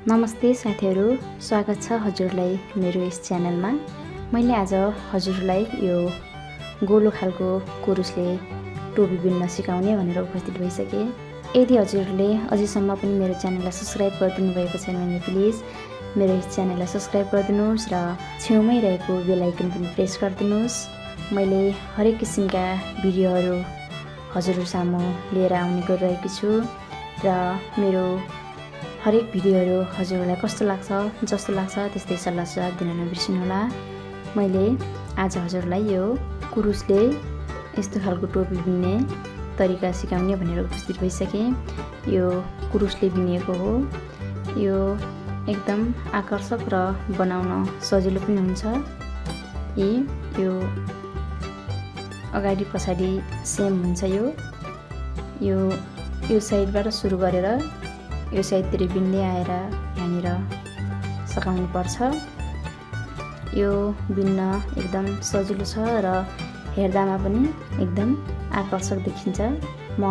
नमस्ते साथीहरु, स्वागत छ हजुरलाई मेरो यस च्यानलमा। मैले आज हजुरलाई यो गोलो खालको कुरुसले टोपी बुन्न सिकाउने भनेर उपस्थित भइसके। यदि हजुरले अझैसम्म पनि मेरो च्यानललाई सब्स्क्राइब गरिदिनु भएको छैन भने प्लिज मेरो यस च्यानललाई सब्स्क्राइब गरिदिनुस् र छेउमै रहेको बेल आइकन पनि प्रेस गरिदिनुस्। मैले हरेक किसिमका भिडियोहरू हजुरहरु सामु लिएर आउने गरिरहेकी छु र मेरो हरेक भिडियोहरू हजुरहरूलाई कस्तो लाग्छ, जस्तो लाग्छ त्यस्तै सल्लाह सुझाव दिन नबिर्सिनुहोला। मैले आज हजुरलाई यो कुरुसले यस्तो खालको टोपी बुन्ने तरिका सिकाउने भनेर उपस्थित भइसके। यो कुरुसले बुनिएको हो। यो एकदम आकर्षक र बनाउन सजिलो पनि हुन्छ। यो अगाडि पछाडि सेम हुन्छ। यो साइडबाट सुरु गरेर यो साइडतिर बिन्दै आएर यहाँनिर सकाउनु पर्छ। यो बिन्न एकदम सजिलो छ र हेर्दामा पनि एकदम आकर्षक देखिन्छ। म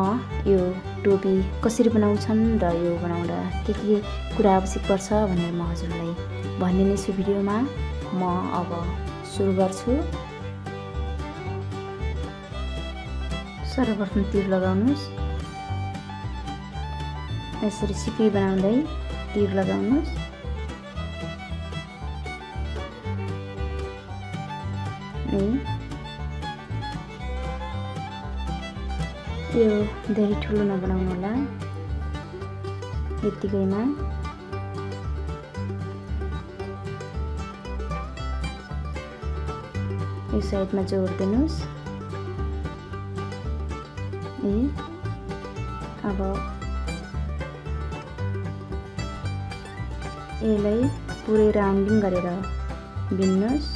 यो टोपी कसरी बनाउँछन् र यो बनाउँदा के कुरा आवश्यक पर्छ भनेर म हजुरलाई भन्ने नै छु भिडियोमा। म अब सुरु गर्छु। सर्वप्रथम तीर लगाउनुस्। यसरी सिक्री बनाउँदै तीर लगाउनुस्। यो धेरै ठुलो नबनाउनु होला, यतिकैमा। यो साइडमा जोडिदिनुस्। अब यसलाई पुरै राउन्डिङ गरेर बिन्नुस्।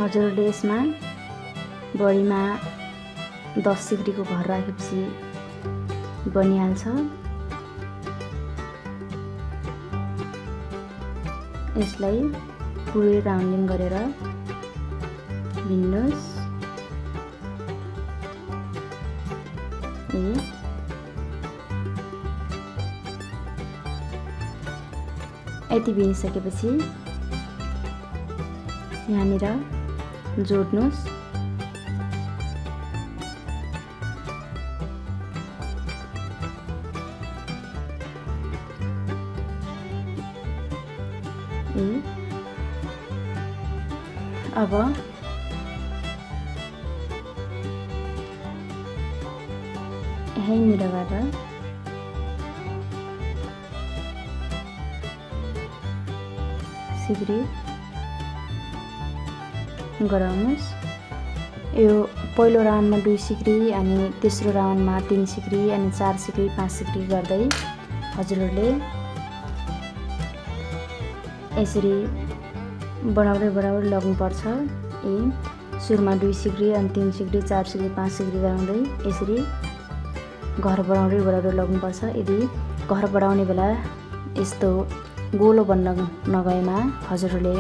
हजुरले यसमा बढीमा 10 सिक्रीको भर राखेपछि बनिहाल्छ। यसलाई पुरै राउन्डिङ गरेर बिन्नुस्। यति बिनिसकेपछि यहाँनिर जोड्नुस्। अब यहीँनिरबाट सिक्री गराउनुस्। यो पहिलो राउन्डमा 2 सिक्री अनि तेस्रो राउन्डमा 3 सिक्री अनि 4 सिक्री 5 सिक्री गर्दै हजुरहरूले यसरी बढाउँदै लग्नुपर्छ। सुरुमा 2 सिक्री अनि 3 सिक्री 4 सिक्री 5 सिक्री गराउँदै यसरी घर बढाउँदै लग्नुपर्छ। यदि घर बढाउने बेला यस्तो गोलो बन्न नगएमा हजुरहरूले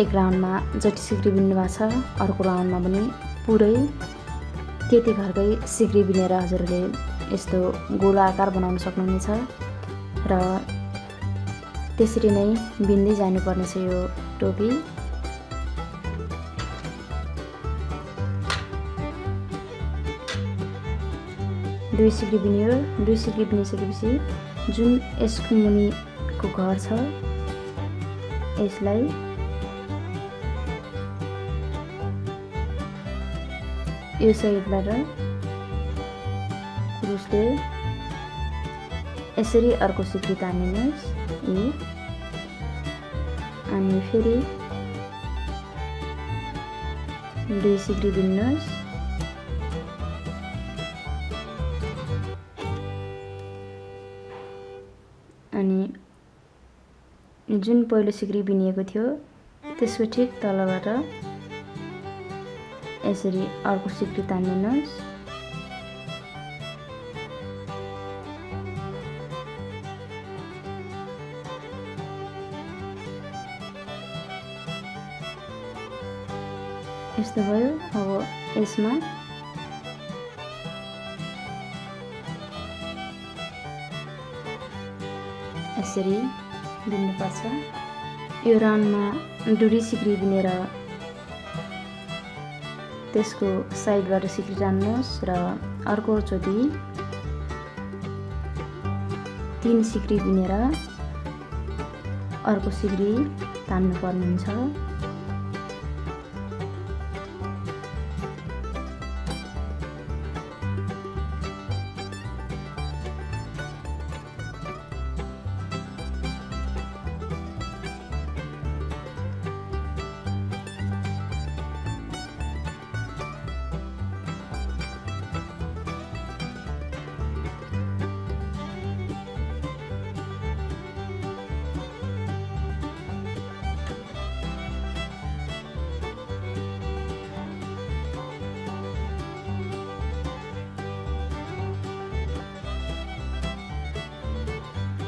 एक राउन्डमा जति सिक्री बिन्नु भएको छ अर्को राउन्डमा पनि पुरै त्यति घरकै सिक्री बिनेर हजुरले यस्तो गोलो आकार बनाउन सक्नुहुनेछ र त्यसरी नै बिन्दै जानुपर्नेछ यो टोपी। दुई सिक्री बिनियो। दुई सिक्री बिनिसकेपछि जुन यसको मुनिको घर छ यसलाई यो साइडबाट कुरुसले यसरी अर्को सिक्री तान्दिनुहोस् अनि फेरि दुई सिक्री बिन्नुहोस्। अनि जुन पहिलो सिक्री बिनिएको थियो त्यसको ठिक तलबाट यसरी अर्को सिक्री तान्दिनुहोस्। यस्तो भयो। अब यसमा यसरी बिन्नुपर्छ। यो राउन्डमा डुरी सिक्री बिनेर त्यसको साइडबाट सिक्री तान्नुहोस् र अर्को चोटि 3 सिक्री बिनेर अर्को सिक्री तान्नु पर्ने हुन्छ।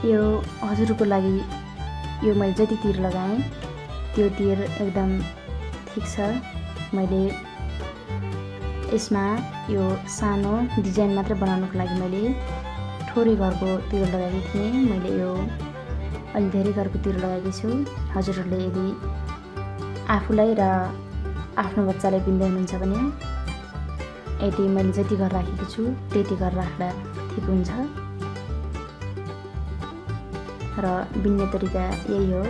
यो हजुरको लागि यो मैले जति तिर लगाएँ त्यो तिर एकदम ठिक छ। मैले यसमा यो सानो डिजाइन मात्र बनाउनको लागि मैले थोरै घरको तिर लगाएको थिएँ। मैले यो अलि धेरै घरको तिर लगाएको छु। हजुरहरूले यदि आफूलाई र आफ्नो बच्चालाई बिन्दै हुनुहुन्छ भने यदि मैले जति घर राखेको छु त्यति घर राख्दा ठिक हुन्छ र बिन्ने तरिका यही हो।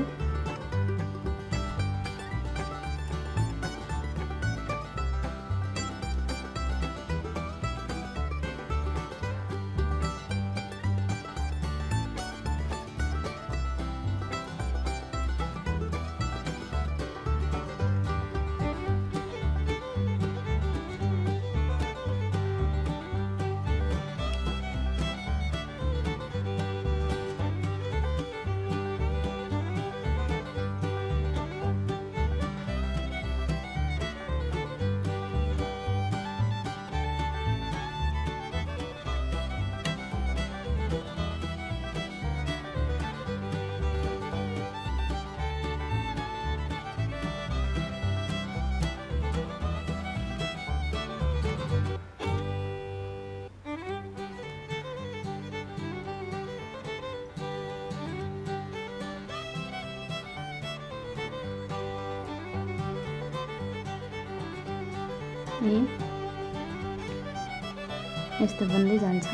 यस्तो बन्दै जान्छ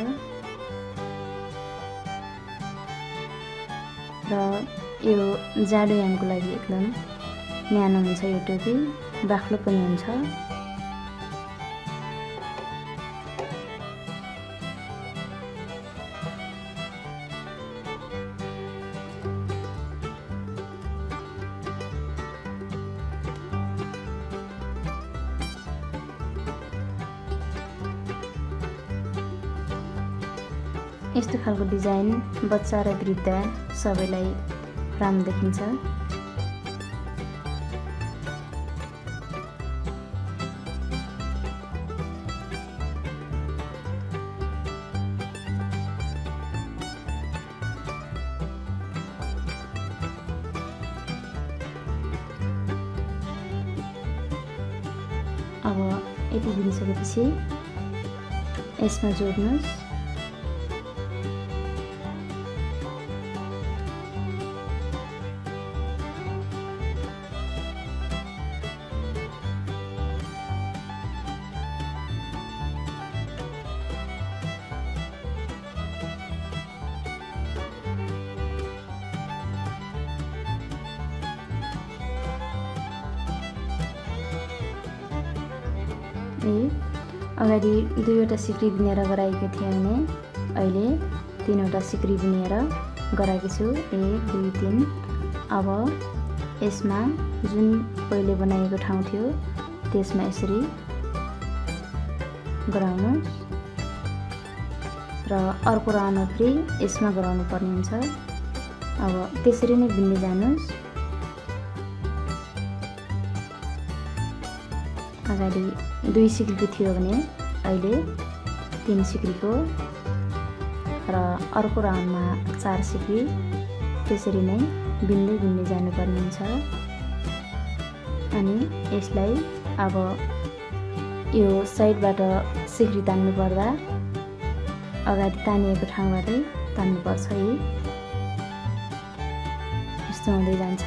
र यो जाडोयामको लागि एकदम न्यानो हुन्छ। यो टोपी बाक्लो पनि हुन्छ। यस्तो खालको डिजाइन बच्चा र वृद्ध सबैलाई राम्रो देखिन्छ। अब यति बिनिसकेपछि यसमा जोड्नुस्। अगाडि 2वटा सिक्री बुनेर गराएको थिएँ भने अहिले 3वटा सिक्री बुनेर गराएको छु। 1 2 3। अब यसमा जुन पहिले बनाएको ठाउँ थियो त्यसमा यसरी गराउनुस् र अर्को राउन्ड फेरि यसमा गराउनु पर्ने हुन्छ। अब त्यसरी नै बुन्दै जानुस्। अगाडि 2 सिक्रीको थियो भने अहिले 3 सिक्रीको र अर्को राउन्डमा 4 सिक्री, त्यसरी नै बुन्दै जानुपर्ने हुन्छ। अनि यसलाई अब यो साइडबाट सिक्री तान्नु पर्दा अगाडि तानिएको ठाउँबाटै तान्नुपर्छ। यस्तो हुँदै जान्छ।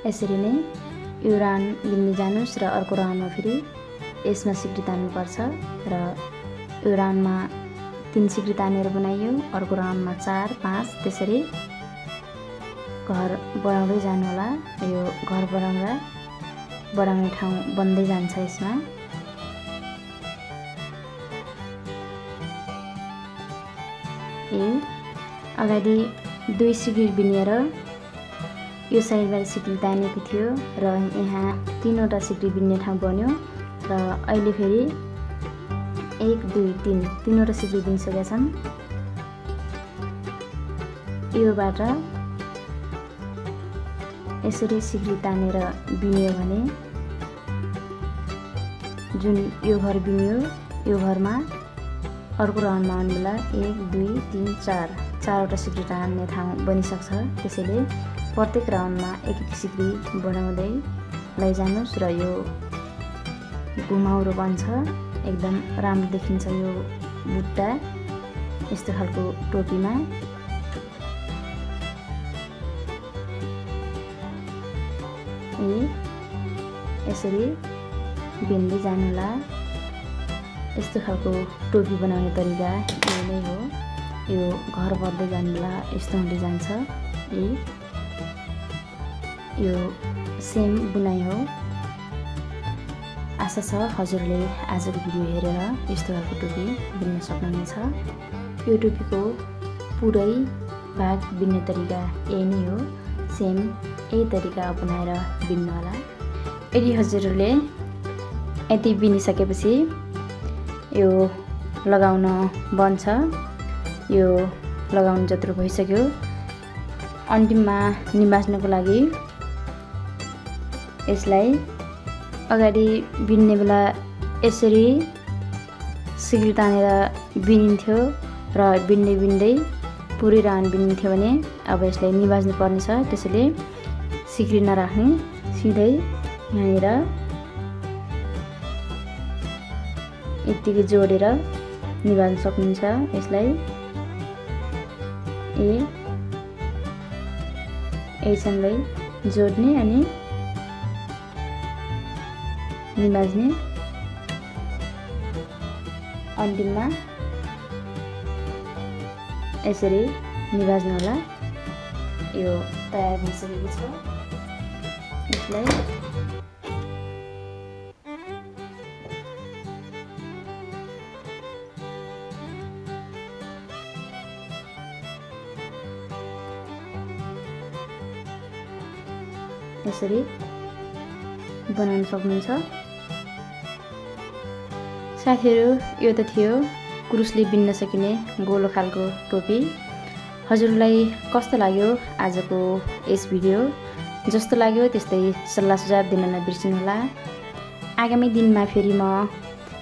यसरी नै यो राउन्ड बुन्दै जानुस् र अर्को राउन्डमा फेरि यसमा सिक्री तान्नुपर्छ र यो राउन्डमा 3 सिक्री तानेर बनाइयो, अर्को राउन्डमा 4 5, त्यसरी घर बढाउँदै जानु होला। यो घर बढाउने ठाउँ बन्दै जान्छ यसमा। अगाडि 2 सिक्री बुनेर यो साइडबाट सिक्री तानेको थियो र यहाँ 3वटा सिक्री बुन्ने ठाउँ बन्यो र अहिले फेरि 1 2 3 3वटा सिक्री बुनिसकेका छन्। योबाट यसरी सिक्री तानेर बुनियो भने जुन यो घर बुनियो यो घरमा अर्को राउन्डमा आउने बेला 1 2 3 4 4वटा सिक्री तान्ने ठाउँ बनिसक्छ। त्यसैले प्रत्येक राउन्डमा एक सिक्री बनाउँदै लैजानुस् र यो घुमाउरो बन्छ। एकदम राम्रो देखिन्छ यो बुट्टा यस्तो खालको टोपीमा। यसरी बुन्दै जानुला। यस्तो खालको टोपी बनाउने तरिका यो नै हो। यो घर बढ्दै जानुला यस्तो हुँदै जान्छ। यो सेम बुनाइ हो। आशा छ हजुरले आजको भिडियो हेरेर यस्तो खालको टोपी बुन्न सक्नुहुनेछ। यो टोपीको पुरै भाग बुन्ने तरिका यही नै हो। सेम यही तरिका अपनाएर बुन्नु होला। यदि हजुरले यति बुनिसकेपछि यो लगाउन बन्छ। यो लगाउन जत्रो भइसक्यो। अन्तिममा निमाज्नको लागि यसलाई अगाडि बुन्ने बेला यसरी सिक्री तानेर बुनिन्थ्यो र बुन्दै पुरै राउन्ड बुनिन्थ्यो भने अब यसलाई निमाज्नु पर्ने छ। त्यसैले सिक्री नराख्ने सिधै यहाँनिर यतिकै जोडेर निभाल्न सक्नुहुन्छ। यसलाई यसलाई जोड्ने अनि निमाज्ने। अन्तिममा यसरी निभाज्नु होला। यो तयार भइसकेको छ। यसलाई यसरी बनाउन सक्नुहुन्छ। साथीहरू, यो त थियो कुरुसले बिन्न सकिने गोलो खालको टोपी। हजुरलाई कस्तो लाग्यो आजको यस भिडियो? जस्तो लाग्यो त्यस्तै सल्लाह सुझाव दिन नबिर्सिनुहोला। आगामी दिनमा फेरि म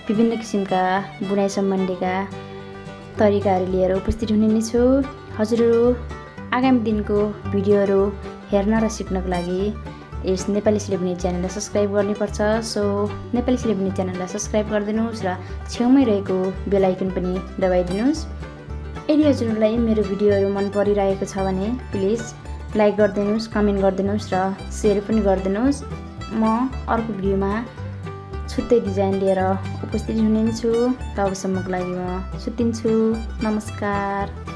विभिन्न किसिमका बुनाइ सम्बन्धीका तरिकाहरू लिएर उपस्थित हुने नै छु। हजुरहरू आगामी दिनको भिडियोहरू हेर्न र सिक्नको लागि यस नेपाली सिलाइ बुनाइ च्यानललाई सब्सक्राइब गर्नुपर्छ। सो नेपाली सिलाइ बुनाइ च्यानललाई सब्सक्राइब गरिदिनुहोस् र छेउमै रहेको बेल आइकन पनि दबाइदिनुहोस्। यदि हजुरहरूलाई मेरो भिडियोहरू मन परिरहेको छ भने प्लिज लाइक गरिदिनुहोस्, कमेन्ट गरिदिनुहोस् र सेयर पनि गरिदिनुहोस्। म अर्को भिडियोमा छुट्टै डिजाइन लिएर उपस्थित हुने छु। तबसम्मको लागि म छुट्टिन्छु। नमस्कार।